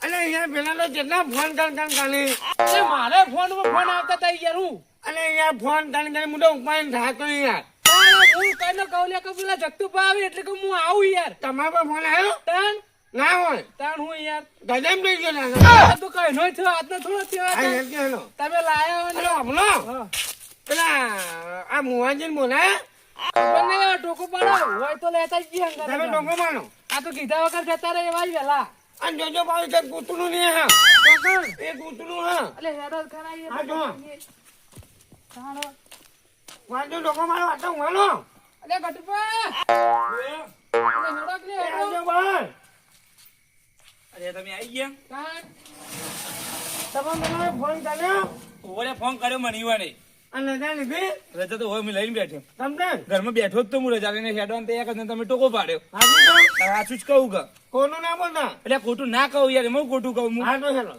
અને યાર પેલા તો જેટલા ફોન કાઢી મારે ફોન આવતા હતા યાર હું અને યાર ફોન કાઢી હું તો ઉપાય થાતો યાર હું કઈને કહું લે કે પેલા જગતુભા આવે એટલે કે હું આવું યાર. તમારા પર ફોન આવ્યો તાણ ના હોય તાણ હું યાર ગજમ થઈ ગયો ના તો કઈ નો થયો આજનો થોડો થયો હતો. તમે લાયા હો ને હમણાં પેલા આ મુવાજી બોલાય ખબર નહીં હવે ટોકો પાડો હોય તો લેતા જ ગયા તમે અંગારે. ડોકો માનો આ તો કીધા વગર જતા રહે એવા જ વેલા. અને જોજો ભાઈ કે કૂતરું નહીં હા એ કૂતરું હા એટલે હેડો ખરા એ હા, જો. તાણો. વાંચો ડોકો મારો વાંચો વાલો અલે ગટુભા અલે હેડો કે હેડો. આવજો ભાઈ અરે તમે આવી ગયા? તાણ. તમે ફોન કર્યો ઓરે ફોન કર્યો મને ઈવા નહીં. અને રજા લીધી રજા તો હોય મેં લઈને બેઠો. તમને ઘરમાં બેઠો જ તો હું રજા લઈને હેડવાન તૈયાર કરીને તમે ટોકો પાડ્યો. હાજુ તો સાચું જ કહું કે કોનું ના બોલતા એટલે ખોટું ના કહું યાર એમાં હું ખોટું કહું હું. હા તો હેલો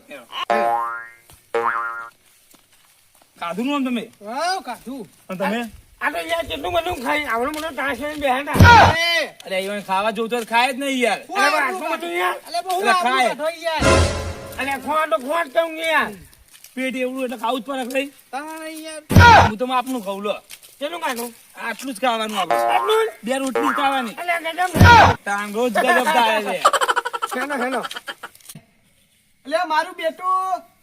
ખાધું નું આમ તમે વાવ કાઢું. અને તમે આ તો યાર કેટલું બધું ખાઈ આવડું બધું તાસ લઈને બેઠા અરે ઈવન ખાવા જોતો ખાય જ નહીં યાર. અરે આટલું બધું યાર અલે બહુ અલે ખાય. કાઢો યાર. અને ખોટ તો ખોટ કહું યાર પેટ એવડું એટલે ખાવું જ પડે ભાઈ. તાણ યાર. હું તો આપનું ખાઉં લો. કેટલું કાઢું આટલું જ ખાવાનું આપણે. આટલું જ? બે રોટલી જ ખાવાની. અલે ગજબ તાણ રોજ ગજબ થાય છે. હેલો હેલો એટલે મારું બેટું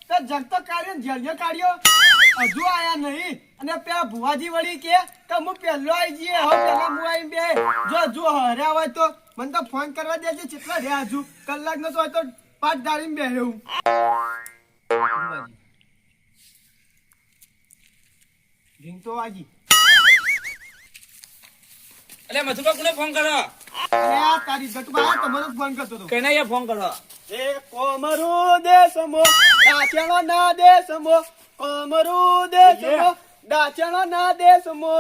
તો જગતો કાઢ્યો જળિયો કાઢ્યો હજુ આયા નહીં અને પેલા ભુવાજી વળી કે હું પહેલો આવી જઈએ હવે પેલા હું આવી બે જો હર્યા હોય તો મને તો ફોન કરવા દેજે કેટલા રહ્યા હજુ કલાક નો તો હોય તો 5 ગાડીમાં બેહ્યો હું રિંગ તો વાગી એટલે મથુરા કોને ફોન કરો? અરે આ તારી ગટુબા તમારો ફોન કરતો હતો કઈ ના ફોન કરો. એ કોમરુ દેશમો ડાચણો ના દેશમો કોમરુ દેશમો ડાચણો ના દેશમો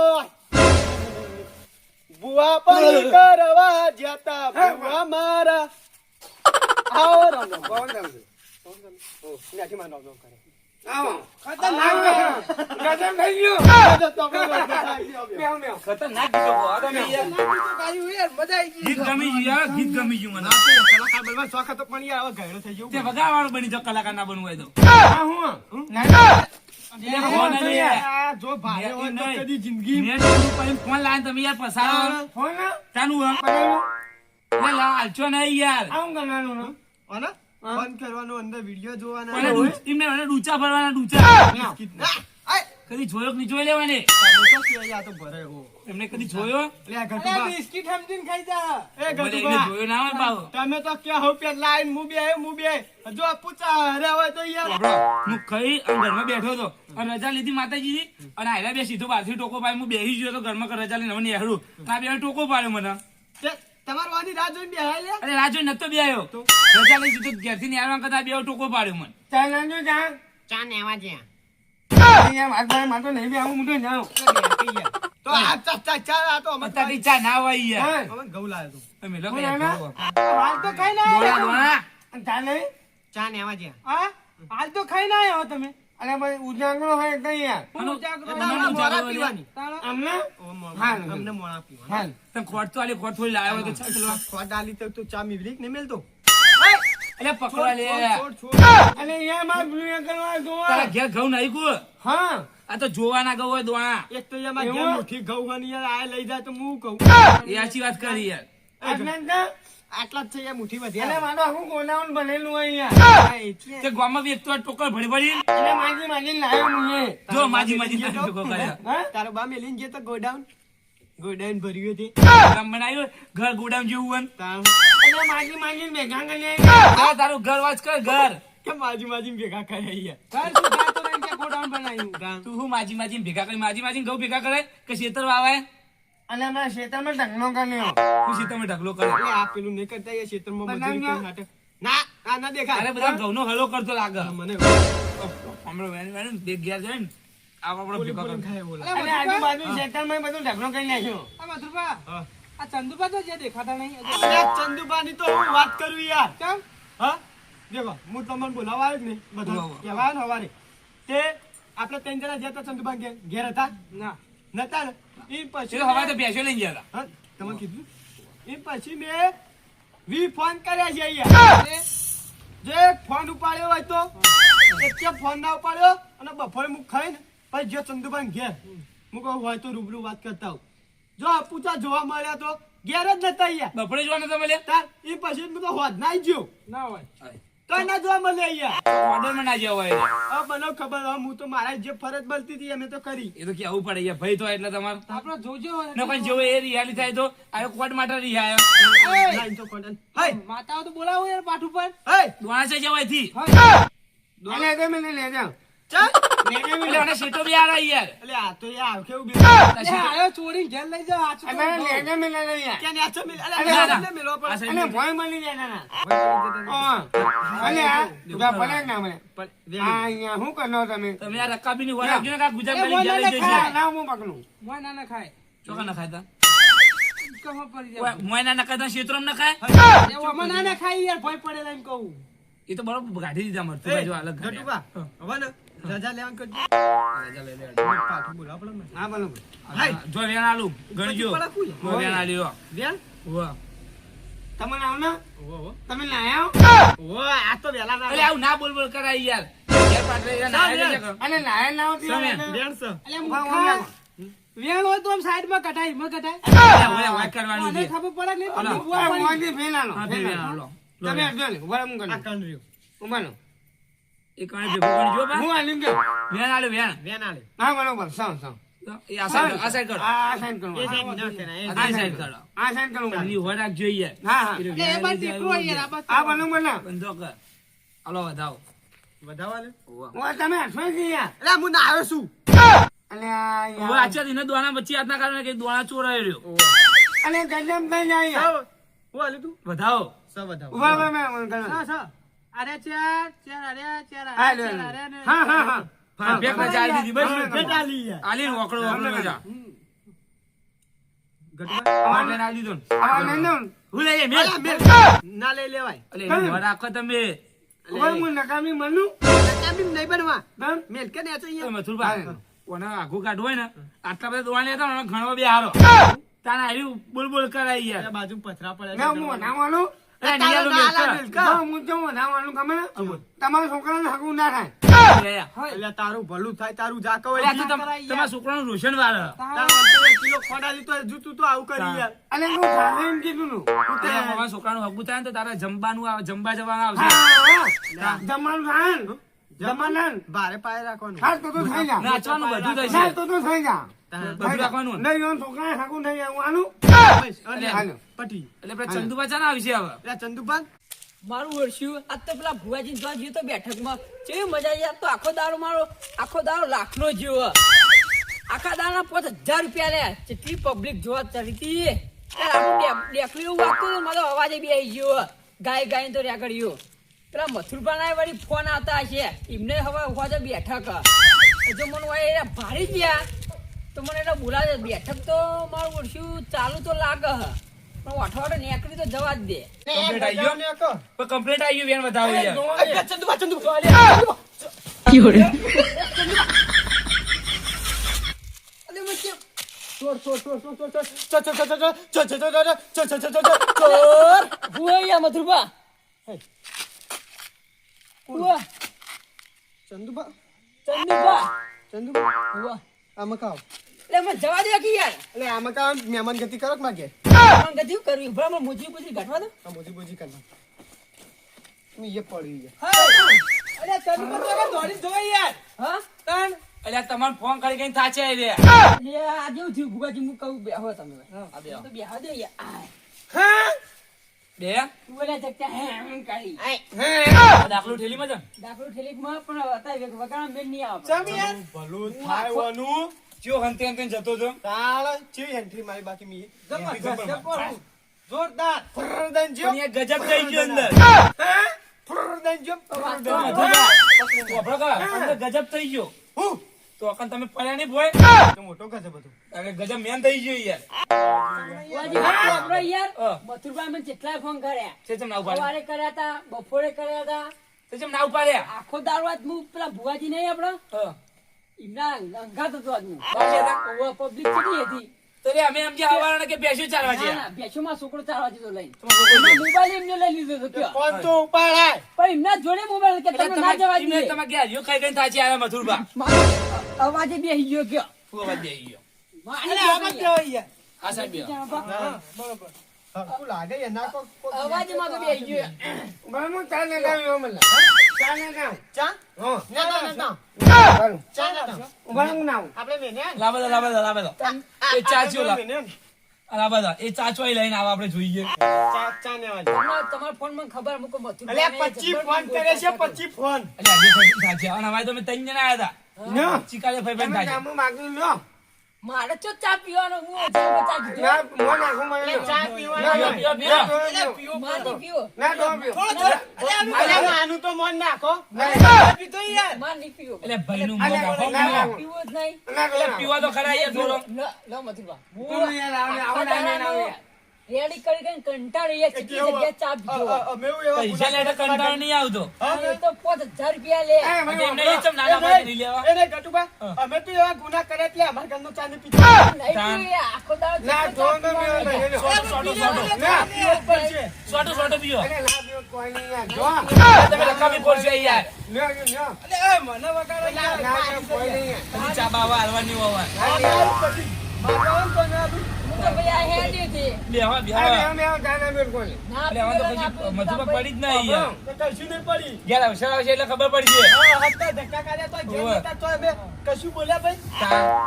બુઆ પણ કરવા જતા બુઆ મારા આવો રામ રામ કોણ રામ ઓ નાથી માનો નો કરે આવો ખતરનાક ગજબ થઈ ગયો તો તો મેવ મેવ ખતરનાક ગીતો ગાઓ તમે યાર. કાઢ્યું યાર મજા આવી ગઈ. ગીત ગમી ગયું યાર, ગીત ગમી ગયું મને. કલાકાર બનવા શોખ હતો પણ યાર હવે ઘણો થઈ ગયો તે વગાડવાનું બની જાવ, કલાકાર ના બનવું હોય તો. આ હું એટલે ફોન નહીં યાર. આ જો ભારે હોય તો કદી જિંદગી મેં જોયું પણ ફોન લાવીને તમે યાર પસારો. ફોન તાનું હમ. પડાયું એટલે હાલશો નહીં યાર. આવું કરવાનું ને અને ફોન કરવાનો અંદર વિડિયો જોવાના અને એમને મને ડૂચા ભરવાના ડૂચા. આય કદી જોયો કે નહીં જોઈ લેવાને? તો કે યા તો ભરે હો એમને કદી જોયો? એટલે આ અલે ગટુબા બિસ્કિટ સમજીને ખાઈ જા. એ ભલે એને ગટુબા જોયો ના હોય પાછો. તમે તો કે હો પે લાઈન મુ બે જો પૂછા હરે હોય તો યાર આપણો હું ખાઈ અને ઘરમાં બેઠો હતો અને રજા લીધી માતાજીની અને આયલા બે સીધો બહારથી ટોકો પાડ્યો. હું બેસી ગયો તો ઘરમાં કે રજા લઈને હવે નેહરું. આ બે ટોકો પાડ્યો મને. તે તમાર વાની રાહ જોઈને બેહાય લે અરે રાજુ નતો બે આવ્યો. રજા લઈ સીધો ઘેરથી નેહરવા કરતા બે ટોકો પાડ્યો મને. ચાલ નાજો જા ચા નેવા જ્યાં. અહીંયા વાત ભાઈ માતો નહીં બે આવું હું તો જાઉં તો આ ચા આ તો અમે અત્યારથી ચા ના હોય યાર. હા અમે ઘઉં લાવ્યો તો તમે લોકો હું યાર ના ખાઓ. હાલ તો ખાઈ ના દોણા, આવ્યા. દોણા. ચાલ નહીં ચા નેવા જ્યાં. હા હાલ તો ખાઈ ના આવ્યો તમે. અરે ભાઈ ઉજાગરો હોય કઈ યાર આનો- ઉજાગરો આનો ના ઉજાગરો મોળા લે. પીવાની તાણો. અમને હાલ હાલ. અમને મોળા પીવા હાલ તને ખોટ તો આલી, ખોટ થોડી લાવ્યો હોય તો ચાલ ચલવા. ખોટ આલી તો તું ચા મીવલી ને મેલતો અલે પકડવા લે. અને અહીંયા માં બ્લુ કરવા જોવા તારા ઘેર ઘઉં નાઈ ગયું? હા આ તો જોવાના ઘઉં હોય દોણા. એક તો એમાં એવું? ઘેર મુઠ્ઠી ઘઉં હોય ને યાર આ લઈ જાય તો હું કહું એ સાચી વાત કરી યાર. આટલા આટલા જ છે યાર મુઠ્ઠી અને વધ્યા મારો આખું ગોડાઉન બનેલું હોય અહીંયા તે ગામમાં વેચતો હોય ટોકર ભરી ભરી. એટલે માજી માજી લાવ્યો મુએ જો માજી માજી તારી ટોકો કર્યા. હા તારો બા મેલીને જે તો ગોડાઉન ભર્યું હતી ગામ બનાવ્યું ઘર ગોડાઉન જેવું હોય ને. એટલે માજી માજી ભેગા કરી હા, તારું ઘર વાંચ કર ઘર. કે માજી ભેગા કર્યા યાર ઘર શું ખાતો નહીં કે ગોડાઉન બનાવ્યું. તું હું માજી માજી ભેગા કરી માજી ઘઉં ભેગા કરે કે શેતર વાવાય? અને અમારા ખેતરમાં ઢગલો કર્યો તું શેતરમાં ઢગલો કરે. એટલે આ પેલું નહીં કરતા યાર ક્ષેત્રમાં મજૂરી બનાવ્યા? કરી નાટક. ના આ ના દેખાય અરે બધા ઘઉંનો હલો કરતો લાગે. મને હમણાં વેણ વેણ બે ઘેર જાય ને આ આપણો બોલી ભેગા બોલીને કરે. ખાય બોલા અલે અને આજુબાજુ ખેતરમાં બધું ઢગલો કરી નાખ્યો આ મધુરભા, હા. આ ચંદુભા તો જે દેખાતા નહીં. અરે ચંદુબાની તો હું વાત કરું યાર કેમ? હા દેખો હું તમને બોલાવા આવ્યો જ નહીં બધા બોલાવો. કહેવાય ને હવારે તે આપણે 3 જણા જતા ચંદુબા ઘેર હતા ના. નતા ને એ પછી ચલો હવે તો બેસો લઈને ગયા હતા. હા, તમને કીધું એ પછી મેં 20 ફોન કર્યા છે યાર અરે, જે ફોન ઉપાડ્યો હોય તો એટલે ફોન ના ઉપાડ્યો અને બફોરે હું ખાઈને પછી જો ચંદુભાઈ ઘેર હું કહું હોય તો રૂબરૂ વાત કરતા હું જો પૂછા જોવા મળ્યા તો ઘેર જ નતા અહીંયા બપોરે જોવાના તમે લે તાર એ પછી હું તો હોદ ના ગયો ના હોય તો ના જોવા મળે અહીંયા ઓર્ડર માં ના જવા હોય હવે મને ખબર હવે હું તો મારા જે ફરજ બનતી હતી અમે તો કરી એ તો કેવું પડે યાર ભાઈ તો એટલે તમારે આપડે જોજો ન કોઈ જેવો એ રિયાલી થાય તો આ કોટ માટે રિહાયો લાઈન તો કોણ હે માતાઓ તો બોલાવો યાર પાઠ ઉપર હે દોણા છે જવાય થી લે દે મને લે જા ચાલ એટલે મને સીટો બી આ રહી યાર એટલે આ તો યાર કેવું આયો ચોરી ઘેર લઈ જાઓ આછું અરે લે દે મને લે યાર કે નેચો મિલ ના, અલે ના. મેલો આ પણ સાઈડ અને ભોય મળી જાય ના અલે આ તું ભલે ના મને આ અહીંયા શું કરનો તમે તમે આ રકાબી ની હોય રાખજો ને કા ગુજરાત એ વાળી બોલે જઈ ને જશે ના હું પકડું મોય ના ના ખાય ચોકા ના ખાતા કહો પડી ઓય, જાય મોય ના ખાતા ક્ષેત્રો ના ખાય એ ઓમાં ના ના ખાય યાર ભય પડેલા એમ કહું એ તો બરોબર ગાઢી દીધા મળતું ભાઈ જો અલગ ગટુબા ગાઢ્યા. હવે ને રજા લેવાનું કરજો રજા લઈ લે. પાછું બોલાવ પડે મને હા બોલો હા, જો વેણ આલું ગણજો પડે કુય. જો વેણ આલ્યો બેન વાહ. તમે આવ ને ઓહો તમે ના આવ ઓહો આ તો વેલા ના અલે આવું ના બોલ બોલ કરાય યાર યાર પાટલે યાર ના આવી જશે. અને નાય ના આવતી તમે. હોય બેન છે એટલે ઉભા મૂર્ખા. ઉભા. વેણ હોય તો આમ સાઈડમાં કટાય માં કટાય ઓય, ઓય કરવાનું મને છે ખબર પડે નહીં પણ અલા, ઉભા આ પડી. મોંથી ફેલાનો હા બે વેણ આલો તમે અડજો ને ઉભા હું આ કરું કણ રહ્યો ઉભા નો એ કાણે ભેગું ગણજો બા હું આલી કે વેણ આલ્યો વેણ બેન આલે હા બરોબર સાવ સાવ એ આ સાઈડ કરો આ સાઈન કરું એ સાઈડ ના કે ના એ આ સાઈડ કરો આ સાઈન કરું એની હોય રાખજો યાર હા હા એટલે એ બાર દીકરો હોય યાર આ આ બાર બનું બના બંધો કર હાલો વધાવો વધાવા લે ઓવા. ઓ તમે હસવા કી યાર એટલે હું ના આવ્યો છું અને આ હવે યાર આચા દિને દોણા વચ્ચે હાથના કારણે કે દોણા ચોરાઈ રહ્યો અને ગજબ થઈ જાય યાર હું આલે તું વધાવો સ વધાવા ઉભા ઉભા મેં કરું હા સર અરે ચાર ચાર અરે ચાર હા અરે લે ચાર અરે ને હા હા હા હા બેક ના ચાલી દીધી બસ હા, બેટ આલી યાર આલી ઓકળો ઓકળો જા ગટુબા આટલે ના દીધો ને. આ નંદન હું લઈ જાય, અલા, મેલ. બેન ના લઈ લેવાય અલે એની હોય રાખો તમે ઉભા હું નકામી મનું કેમ નહીં બનવા બન મેલ કે નેચો એ અહીંયા મથુરભા, ઓને આઘું કાઢવું હોય ને આટલા બધા દોણા લેતા ને ઘણો બે હારો તાને આવ્યું બોલ બોલ કરાય યાર બાજુ પથરા પડે ના હું બનાવવાનું અરે નિયાલું મેલ કર. હું તો બનાવવાનું ગમે ને તમારા છોકરાને હગું ના થાય લે યા. એટલે તારું ભલું થાય તારું જાકો અરે આ તો તમારા છોકરાનું રોશન વાળો કિલો ખોડાલી તો હજુ તું તો આવું કરી યાર અને હું ખાલે એમ કીધું નું તમારા છોકરાનું હગું થાય ને તો તારા જમવાનું આવે, જમવા જવાનું આવશે જમવાનું થાય ને જમવાનું ભારે પાય રાખવાનું હા તો થઈ જા નાચવાનું બધું ના થશે તો થઈ જા બધું રાખવાનું નહીં એમ છોકરાને હગું નહીં આવવાનું બસ, અલે, હાલો, પટી એટલે પેલા ચંદુબા ચાના આવશે હવે એટલે ચંદુભાન મારું વર્ષ્યું આજ તો પેલા ભુવાજી જોવા જઈએ તો બેઠકમાં કેવી મજા આવી. આજ તો આખો દારો લાખનો જેવો આખા દાડા 5000 રૂપિયા લે કેટલી પબ્લિક જોવા ચડી હતી યાર. આપણું ડેકલું એવું વાગતું હતું, મારો અવાજ બી આવી ગયો ગાય તો રેકડ્યો. પેલા મથુરભા ના વળી ફોન આવતા હશે એમને હવે ઉભા તો બેઠક જો મને હોય એ ભારી ગયા તો મને એટલે બોલાવે બેઠક તો મારું વર્ષ્યું ચાલુ તો લાગે હ. પણ અઠવાડિયે નીકળી તો જવા જ દે. કમ્પ્લીટ આવી ગયો પણ કમ્પ્લીટ આવી ગયું વેણ વધાવો યાર ચંદુભા ભુવાઈયા મથુરભા ભુવા ચંદુભા ચંદુભા ચંદુભા ભુવા આમાં કાવ એટલે મને જવા દે કે યાર એટલે આમાં કાવ મહેમાન ગતિ કરો કે માગે પણ ગતિ કરવી ભલા મોજી પૂછી ઘટવા દો. આ મોજી બોજી કરવા હું એ પડી ગયા અરે ચંદુભા તો આગળ દોડી જોઈ યાર હા તણ એટલે તમારે ફોન કરી કઈ થાચે રે લે આ જેવું થયું ભુવાજી હું કહું બેહો તમે આ બે તો બેહો દે યાર બે તું બોલે ચકતા હે કાઈ દાખલો ઠેલીમાં છે દાખલો ઠેલીકમાં પણ હતા વગાણા મેળ નહીં આવે ચમ યાર ભલું થાય વાનું ચિયો હંતે હંતે જતો તો તાળ ચી એન્ટ્રી મારી બાકી મી જબરજસ્ત જોરદાર ફરદન જો પણ એ ગજબ થઈ ગયો અંદર ફરદન જો વાપરો કા અંદર ગજબ થઈ ગયો હું તો અકન તમે પડ્યા નહીં ભોય તો મોટો ગજબ હતો અરે ગજબ મેન થઈ ગયો યાર ભુવાજી વાપરો યાર હા. મથુરભાઈ મને કેટલાય ફોન કર્યા છે ચમ ના ઉપાડે સવારે કર્યા હતા બપોરે કર્યા હતા છે ચમ ના ઉપાડ્યા આખો દારૂ આજ હું પેલા ભુવાજી નહીં આપડે હા એમના અંગાત હતો આજનું બાકી હતા પબ્લિક કેટલી હતી તો રે અમે એમ જે આવવાના કે બેસ્યું ચાલવા ના, છે ના, બેસોમાં છોકરો ચાલવા દીધો લઈને. એમાં મોબાઈલ એમને લઈ લીધો હતો, કયો? ફોન તો ઉપાડાય. પણ એમના જોડે મોબાઈલ કે તમને ના જવા દઈએ. તમે ગયા હરિયો ખાઈ ખાઈને થાચી આવ્યા મથુરબા મારો અવાજે બેસી ગયો, કયો? શું અવાજ દે ગયો મારી અરે આમાં બેસી કેવાય યાર. આ સાહેબ બે. હા, બરોબર. હરખું લાગે એના કોક અવાજમાં તો બેસી ગયો. બરાબર, હું ચા ને લાવ્યો મને. ચા ને લાવ. ચા હો. ના. બરાબર. ચા ના. બરાબર, હું નાવું. આપણે મેને લાવો દો. એ ચાચ્યો લાવો એ ચાચો લઈને આવા આપણે જોઈએ ચા ને વાળી. તમારા ફોનમાં ખબર મૂકો મથુર અલે 25 ફોન કરે છે 25 ફોન. એટલે આજે ખાઈ થાચી અને હવે તમે ત્રણ જણા આવ્યા નો. હતા ચીકાલે ભાઈ ભાઈ તમે થાચી ગામમાં માગી લો. મારે તો ચા પીવાનો હું ચા કીધો ના, મોં નાખું મને લો. ચા પીવાનો. પીવો, પીવો, પીવો. મારે નહીં પીવો ના, તો પીવો. અલે માનું તો મન નાખો. ના, પીતો યાર. મારે નહીં પીવો એટલે ભાઈનું અલે, મોં ના, નાખો. ના. પીવો જ નહીં ના, એટલે પીવા તો ખરા યાર થોડો લો મથુરબા તું યાર આવો ને, આવો ને, આવો ને, આવો ને. રેડી કરી કરીને કંટાળી યાર કેટલી જગ્યાએ ચા પીધો અમે એવા પૈસા લેતા કંટાળો નહીં આવતો હવે તો 5000 રૂપિયા લે એ, મને એમને એ ચમ નાના ભાઈ નહીં લેવા એને ગટુબા અમે તો એવા ગુના કરે એટલે અમાર ઘરનો ચા ને પીતો. નહીં તાન. પીવો યાર, આખો દાડો ના, ચા તો તો પીવાનો પીવો નહીં, લો. સોટો ના. પીવો પડશે. સોટો પીવો અરે, ના પીવો, કોઈ નહીં યાર. જો. તમે રકાબી પડશે યાર લ્યો, લ્યો, લ્યો. અલે મને વગાડો ના, યાર. ના, ના, કોઈ નહીં યાર. હજી ચા બાવા હાલવાની હોવા ના, યાર. મારવાનું તો ના બી. હું તો ભાઈ આ હેડી હતી. બેહવા અરે, બેહવા અમે આવો, ચા ના પીવો, કોઈ નહીં. ના એટલે હવે તો પીવો, ના પછી પીવો, મધુમાં ભાઈ. પડી જ નહીં યાર તો કશું નહીં પડી. ઘેર અવસર આવશે એટલે ખબર પડી છે હા, હત્તા ધક્કા કર્યા તો ઘેર ઓવે. નતા તો અમે કશું બોલ્યા ભાઈ.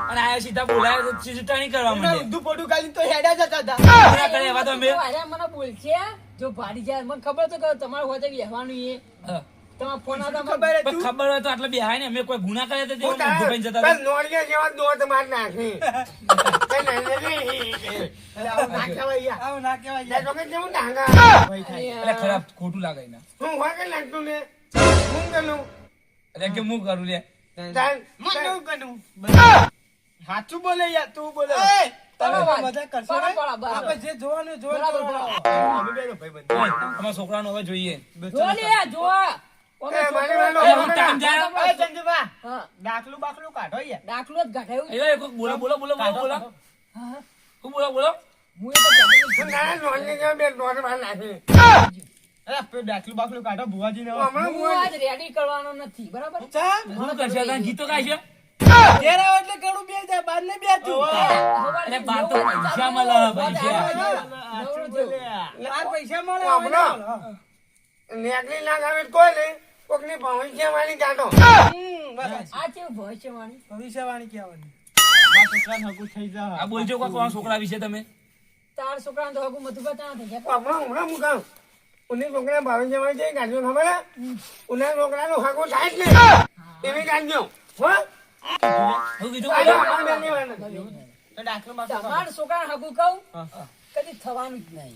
અને આયા સીધા બોલાય તો ચીચુટા નહીં કરવા એના માંડે ઊંધું પોડું ગાલીને તો હેડ્યા જતા હતા. ના કરે એવા તો અમે તો અરે મને બોલશે જો ભાડી જાય મને ખબર તો કે તમારે હોય તો બેહવાનું એ હા. તમારો ફોન આવતા ખબર મને- હતી. પણ ખબર હોય તો આટલે બેહાય ને અમે કોઈ ગુના કર્યા તો તેઓ હું તારા- ઊંધું જતા બસ હતા. નોળિયા જેવા દોત માર નાખી. કઈ નહીં, નહીં. અલે આવું ના કહેવાય યાર. આવું ના કહેવાય યાર, યાર. તમે કેવું ડાંગા? ભય થાય. એટલે ખરાબ ખોટું લાગે ને હું હોય કે લાગતું ને? હું ગયેલું. એટલે કે હું કરું લે તાન- મને એવું કનું. સાચું બોલે યાર તું બોલે. તમે બરાબર. મજા કરશો ને? બરાબર, બરાબર. આપણે જે જોવાનું એ જોવાનું બરાબર, કરવાનું. બરાબર. અમે બેનો ભાઈબંધ. ઓય, તમારા છોકરાનો હવે જોઈએ જો લે જો ઓમે એ, છોકરો- મને વાલો, એ, હું ટાઈમ જાય. ઓય ચંદુભા, હા દાખલું બાખલું કાઢો યાર. દાખલો જ ગાઢાયું એ કોક બોલો બોલો બોલો બોલો બોલો હા હું બોલો હું એ તો ગાઢાયું. હું નાના નોળિયા જેવા બે દોત માર નાખી. અરે આપણે દાખલું બાખલું કાઢો ભુવાજીને હવે. હમણાં હું આજ રેડી કરવાનો નથી બરાબર ચા? શું કરશે તને ગીતો ગાય છે ઘેર આવો એટલે ઘણું બે જાય, બહાર નહીં બેસતું. અરે બાર તો પૈસા મળે પૈસા સાચું બોલે યાર. બહાર પૈસા મળે હમણાં. હવે. નેકલી ના ગાવે તો કોઈ નહીં. કોકની ભવિષ્યવાણી કાઢો. બસ. આ કેવું ભવિષ્યવાણી ભવિષ્યવાણી કહેવાની. મારા છોકરાને હગું થઈ જાય. આ બોલજો કોણ છોકરા વિશે તમે તાર છોકરાને તો હગું મધુબા ત્યાં થઈ ગયા હમણાં હું કહું. ઉની છોકરા ભવિષ્યવાણી છે કાઢજો ખબર હે? ઉના છોકરાનું હગું થાય જ નહીં. એવી કાઢજો. હો? હું કીધું આજો, આ બેની વાત. તો દાખલું બાખલું કાઢો. તમારા છોકરાને હગું કહું કદી થવાનું જ નહીં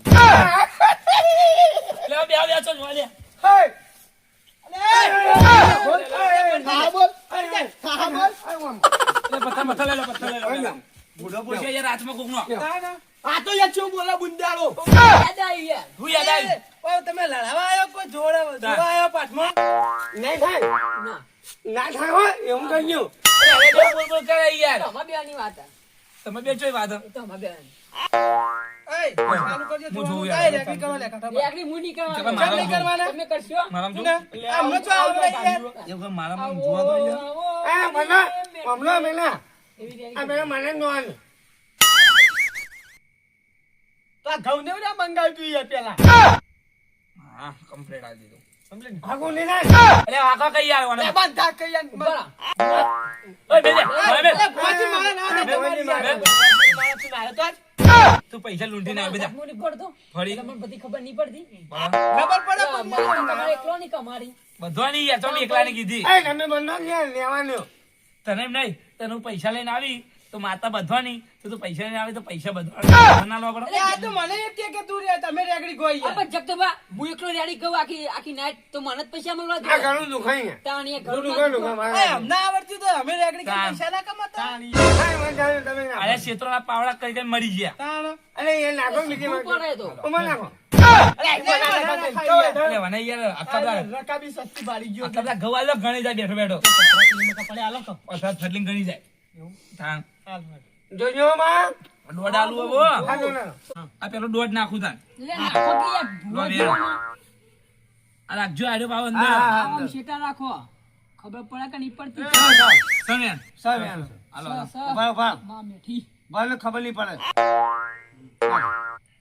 લે બે બે ચલ જોવા લે હે! બોલ. હા, બોલ. હા, બોલ. લે પથ્થર લે પથ્થર લે બુઢો પૂછે યાર હાથમાં કોકનો ના, ના. આ તો યાર શું બોલા બુંદાળો. યાદ આવી યાર હું યાદ આવી ઓય, તમે લડાવા આવ્યો કોઈ જોવા આવ્યો પાછમાં? નહીં થાય. ના ના થાય હો, એવું કહી ગયું. અરે બે બોલ બોલ કરે યાર તમારા બેની વાત આ. તમે બે ચોય વાત એ તો અમારા બેન એય, ચાલુ કરજો હું જોઉં જોવાનું. યાર. એય, રેડી કરવા લે, કાઢો બહાર. એકલી મું નહીં તમે કરવાની. મારા નહીં કરવાના? તમે કરશો મારામાં જો શું ને? આ હમણાં શું આવડે યાર? એવું કે મારામાં જોવા તો યાર એ મને હમણાં મેલા એવી રીતે આ પેલા મને જોવાનું. તો આ ઘઉં ને ના મંગાવ્યું તું યાર પેલા. હા કમ્પ્લીટ આવી દીધું સમજે ને? હગું નહીં થાય. અરે આખા કઈ યાર એ વાના બંધા કઈ યાર. બરા. ઓય બે બે બે એ ભુવાજી મારે ના દે, તમારી યાર. બે. મારે તું નાયો તો આજ? તું પૈસા લૂંટીને આવે બધા હાથમાં નહીં પડતો ફરી. એટલે મને બધી ખબર નહીં પડતી ખબર પડે પણ મને તમારે એકલો નહીં કમારી બધો નહીં યાર તમે એકલા ને કીધી એ તમે બંધો ક્યાં લેવાનું? તને એમ નહીં તને હું પૈસા લઈને આવી તો માતા બધવાની તો તું પૈસા લઈને આવી તો પૈસા બધવા ના લો એટલે આ તો મને એમ કે તું રે તમે રેગડી ગોઈ યાર. પણ જગદંબા હું એકલો રેડી કહું આખી નાઈટ તો મને જ પૈસા મળવા આ જોઈએ ઘણું દુખાય ને. તાણ એ ઘરનું દુખા દુખા એ મારે. અમને આવડતું તો અમે રેગડી કે તાણ. પૈસા ના કમાતા. હા, મને જાણે તમે નાખો. અરે ક્ષેત્રોના પાવડા કરી કરીને મરી ગયા તાણ. અરે એ નાખો નીચે શું નાખો. પડે તો ઉમાં નાખો. અરે, ના, ના, ખાઈ યાર. એટલે મને યાર આખા બધા રકાબી સસ્તી બાળી ગયો. આટલા બધા ઘઉં આલો ગણી જાય બેઠો બેઠો પડે આલો તો. અર્થાત ફટલીને ગણી જાય થાન હાલ, હાલ. જોજો માં દોઢ આલુ હવે હા તો ના આ પેલો દોઢ નાખું તાન લે નાખો કે યાર ભૂવા જીવાના. આ રાખજો આડો પાવ હા અંદર હા આમ હા શેટા રાખો ખબર પડે કે નહીં પડતી સમેન સાહેબ હાલો હાલો ભાવ ભાવ માં મેઠી ભાવને ખબર નહીં પડે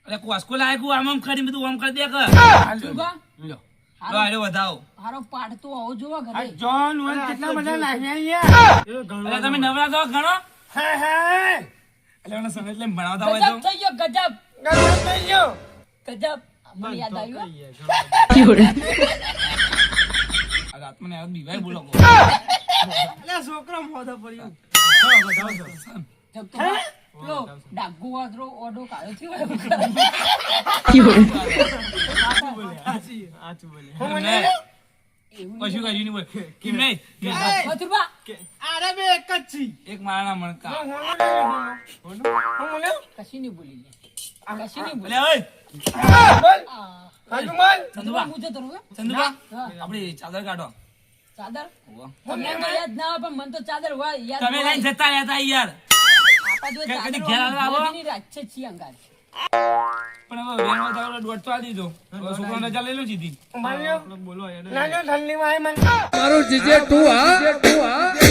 અરે કોસ્કો લાયકું આમ કરી બધું આમ કરી દે કે જુગા લો આડો વધાવો હારો પાડ તો આવો જોવા આ ઘરે જોન વન કેટલા બધા નાખ્યા અહીંયા અરે તમે નવરા તો ઘણો હે હે એટલે મને સમજ લઈને ભણાવતા હોય તો ગજબ થઈ ગયો ગજબ ગજબ થઈ ગયો ગજબ મને યાદ આવ્યું આ રાતમાં યાદ બીવાય બોલો કો છોકરો મોઢો પડ્યો જબ તો લો ડાગુ વાદરો ઓડો કાઢ્યો થયો કશું કશું નહીં બોલ કેમ નહીં મથુરબા આરે બે એક જ છી એક મારાના મણકા હું બોલ્યો કશી નહીં બોલી લે કશી નહીં બોલી અલે ઓય બોલ હાજુ માન ચંદુબા મુજે તો રોવે ચંદુબા હા. આપણી ચાદર કાઢો ચાદર ઓવા. તમને તો યાદ ના આવે પણ મને તો ચાદર હોય યાદ તમે લઈને જતા રહ્યા હતા યાર આપા જો કદી ચાદર ઘેર આવો? હોય, રાજ્ય છીએ અંગાર પણ હવે વેણવા જાવ દોઢ તો આ દીધો હવે છોકરાને રજા લઈ લો સીધી માન્યો નાનો ઠંડીમાં આવી મને મારું જીજે તું હા